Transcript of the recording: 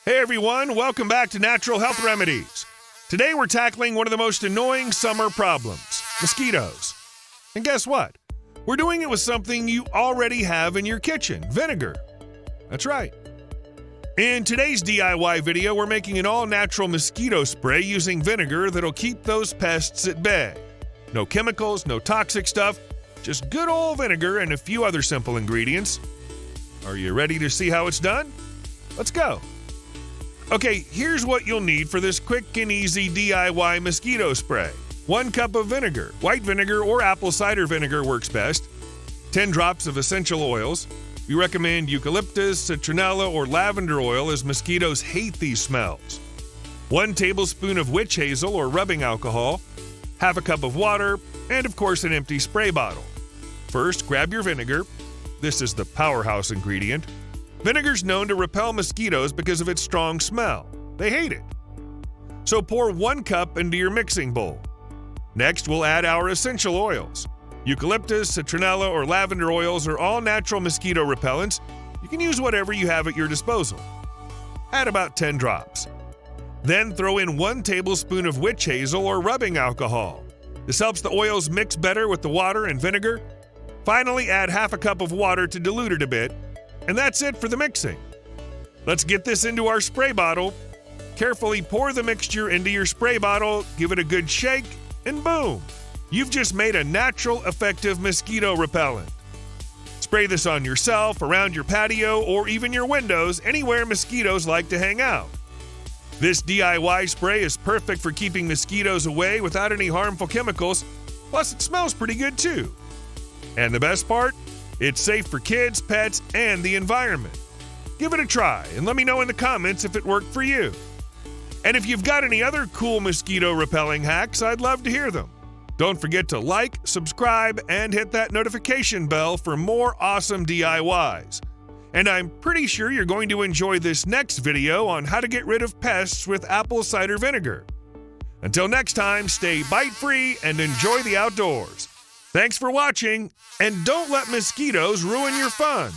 Hey everyone, welcome back to Natural Health Remedies. Today we're tackling one of the most annoying summer problems, mosquitoes. And guess what? We're doing it with something you already have in your kitchen, vinegar. That's right. In today's DIY video, we're making an all-natural mosquito spray using vinegar that'll keep those pests at bay. No chemicals, no toxic stuff, just good old vinegar and a few other simple ingredients. Are you ready to see how it's done? Let's go. Okay, here's what you'll need for this quick and easy DIY mosquito spray. 1 cup of vinegar. White vinegar or apple cider vinegar works best. 10 drops of essential oils. We recommend eucalyptus, citronella, or lavender oil as mosquitoes hate these smells. 1 tablespoon of witch hazel or rubbing alcohol. Half a cup of water, and of course an empty spray bottle. First, grab your vinegar. This is the powerhouse ingredient. Vinegar's known to repel mosquitoes because of its strong smell. They hate it. So pour 1 cup into your mixing bowl. Next, we'll add our essential oils. Eucalyptus, citronella, or lavender oils are all natural mosquito repellents. You can use whatever you have at your disposal. Add about 10 drops. Then throw in 1 tablespoon of witch hazel or rubbing alcohol. This helps the oils mix better with the water and vinegar. Finally, add half a cup of water to dilute it a bit. And that's it for the mixing. Let's get this into our spray bottle. Carefully pour the mixture into your spray bottle, give it a good shake, and boom! You've just made a natural, effective mosquito repellent. Spray this on yourself, around your patio, or even your windows, anywhere mosquitoes like to hang out. This DIY spray is perfect for keeping mosquitoes away without any harmful chemicals, plus it smells pretty good too. And the best part? It's safe for kids, pets, and the environment. Give it a try and let me know in the comments if it worked for you. And if you've got any other cool mosquito repelling hacks, I'd love to hear them. Don't forget to like, subscribe, and hit that notification bell for more awesome DIYs. And I'm pretty sure you're going to enjoy this next video on how to get rid of pests with apple cider vinegar. Until next time, stay bite-free and enjoy the outdoors. Thanks for watching, and don't let mosquitoes ruin your fun.